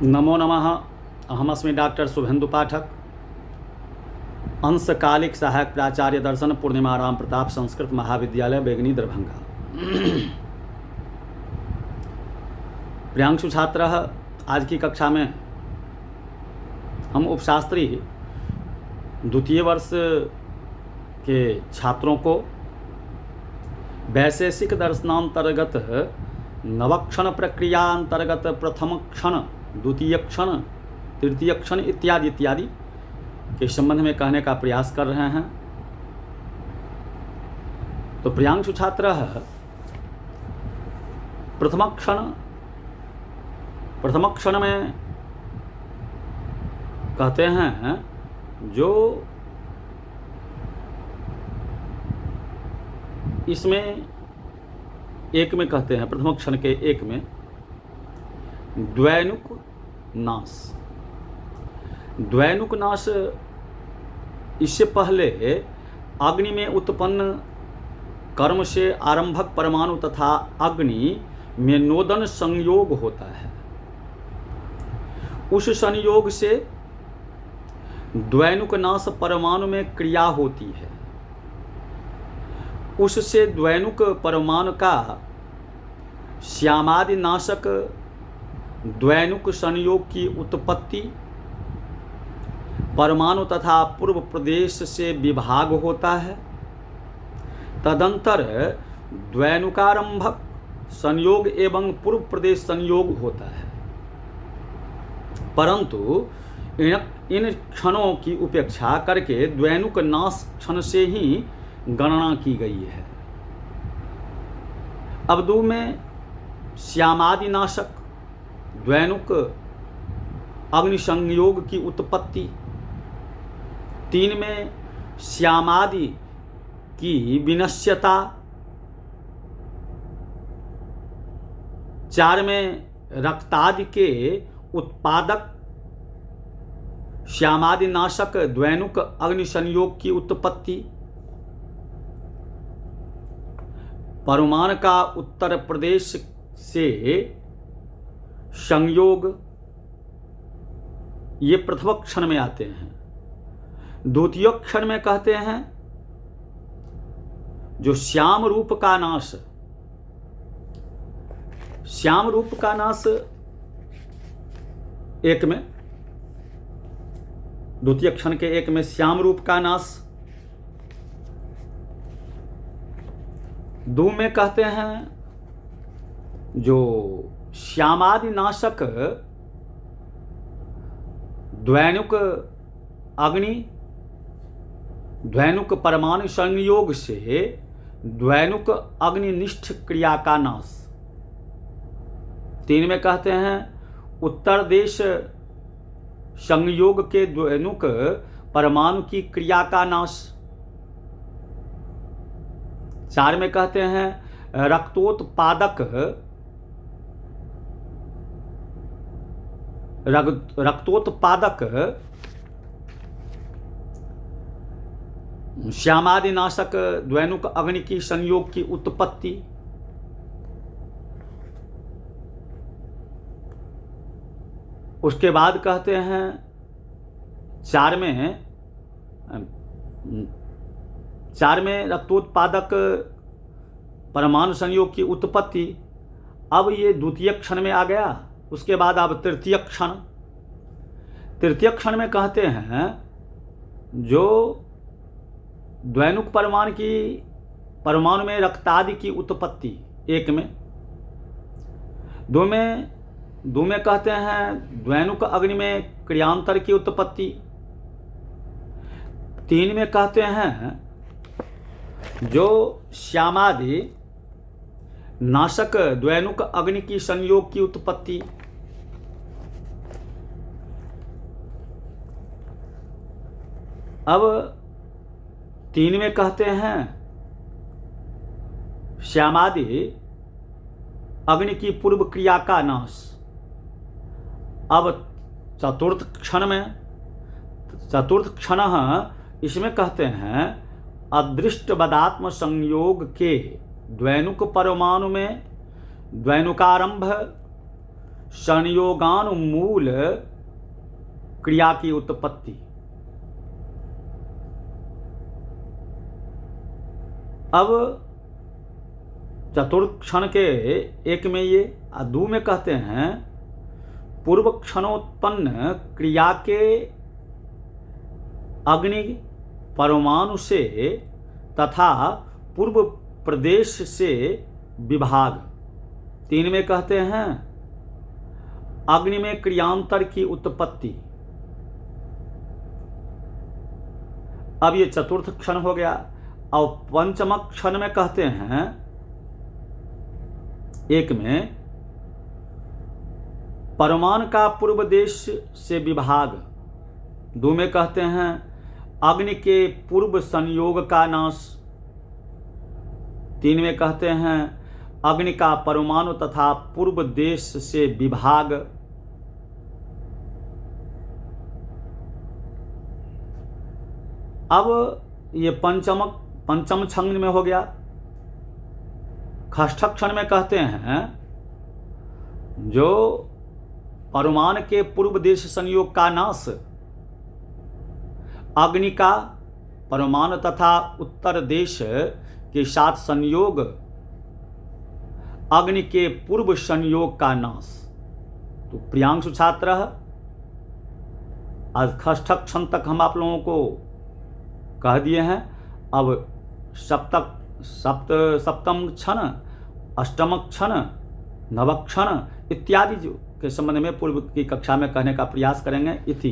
नमो नमः। अहमस्मि डॉक्टर शुभेन्दु पाठक, अंशकालिक सहायक प्राचार्य दर्शन पूर्णिमा राम प्रताप संस्कृत महाविद्यालय बेगनी दरभंगा। प्रियांशु छात्र, आज की कक्षा में हम उपशास्त्री द्वितीय वर्ष के छात्रों को वैशेषिक दर्शनांतर्गत नवक्षण प्रक्रिया अंतर्गत प्रथम क्षण, द्वितीय क्षण, तृतीय क्षण इत्यादि इत्यादि के संबंध में कहने का प्रयास कर रहे हैं। तो प्रियांशु छात्र, प्रथम क्षण में कहते हैं जो इसमें एक में कहते हैं, प्रथम क्षण के एक में द्वैनुक नाश। द्वैनुक नाश इससे पहले अग्नि में उत्पन्न कर्म से आरंभक परमाणु तथा अग्नि में नोदन संयोग होता है। उस संयोग से द्वैनुक नाश परमाणु में क्रिया होती है। उससे द्वैनुक परमाणु का श्यामादि नाशक द्वैनुक संयोग की उत्पत्ति परमाणु तथा पूर्व प्रदेश से विभाग होता है। तदंतर द्वैनुकारंभक संयोग एवं पूर्व प्रदेश संयोग होता है। परंतु इन क्षणों की उपेक्षा करके द्वैनुक नाश क्षण से ही गणना की गई है। अब 2 में श्यामादि नाशक द्वैनुक अग्नि संयोग की उत्पत्ति, 3 में श्यामादि की विनश्यता, 4 में रक्तादि के उत्पादक श्यामादि नाशक द्वैनुक अग्नि संयोग की उत्पत्ति, परमाणु का उत्तर प्रदेश से संयोग, ये प्रथम क्षण में आते हैं। द्वितीय क्षण में कहते हैं जो श्याम रूप का नाश, श्याम रूप का नाश एक में, द्वितीय क्षण के एक में श्याम रूप का नाश। 2 में कहते हैं जो श्यामादि नाशक द्वैनुक अग्नि, द्वैनुक परमाणु संयोग से द्वैनुक अग्निनिष्ठ क्रिया का नाश। 3 में कहते हैं उत्तर देश संयोग के द्वैनुक परमाणु की क्रिया का नाश। 4 में कहते हैं रक्तोत्पादक श्यामादि नाशक द्वैनुक अग्नि की संयोग की उत्पत्ति। उसके बाद कहते हैं 4 में रक्तोत्पादक परमाणु संयोग की उत्पत्ति। अब ये द्वितीय क्षण में आ गया। उसके बाद अब तृतीय क्षण। तृतीय क्षण में कहते हैं जो द्वैनुक परमाणु में रक्तादि की उत्पत्ति, 1 में। 2 में कहते हैं द्वैनुक अग्नि में क्रियांतर की उत्पत्ति। 3 में कहते हैं जो श्यामादि नाशक द्वैनुक अग्नि की संयोग की उत्पत्ति। अब 3 में कहते हैं श्यामादि अग्नि की पूर्व क्रिया का नाश। अब चतुर्थ क्षण इसमें कहते हैं अदृष्टवदात्म संयोग के द्वैनुक परमाणु में द्वैनुकारंभ संयोगानुमूल क्रिया की उत्पत्ति। अब चतुर्थ क्षण के एक में ये, दो में कहते हैं पूर्व क्षणोत्पन्न क्रिया के अग्नि परमाणु से तथा पूर्व प्रदेश से विभाग। तीन में कहते हैं अग्नि में क्रियांतर की उत्पत्ति। अब ये चतुर्थ क्षण हो गया। और पंचम क्षण में कहते हैं एक में परमाणु का पूर्व देश से विभाग। दो में कहते हैं अग्नि के पूर्व संयोग का नाश। तीन में कहते हैं अग्नि का परमाणु तथा पूर्व देश से विभाग। अब ये पंचम क्षण में हो गया। षष्ठ क्षण में कहते हैं जो परमाणु के पूर्व देश संयोग का नाश, अग्नि का परमाणु तथा उत्तर देश के साथ संयोग, अग्नि के पूर्व संयोग का नाश। तो प्रियांशु छात्र, आज षष्ठ क्षण तक हम आप लोगों को कह दिए हैं। अब सप्तम क्षण, अष्टम क्षण, नव क्षण इत्यादि जो के संबंध में पूर्व की कक्षा में कहने का प्रयास करेंगे। इति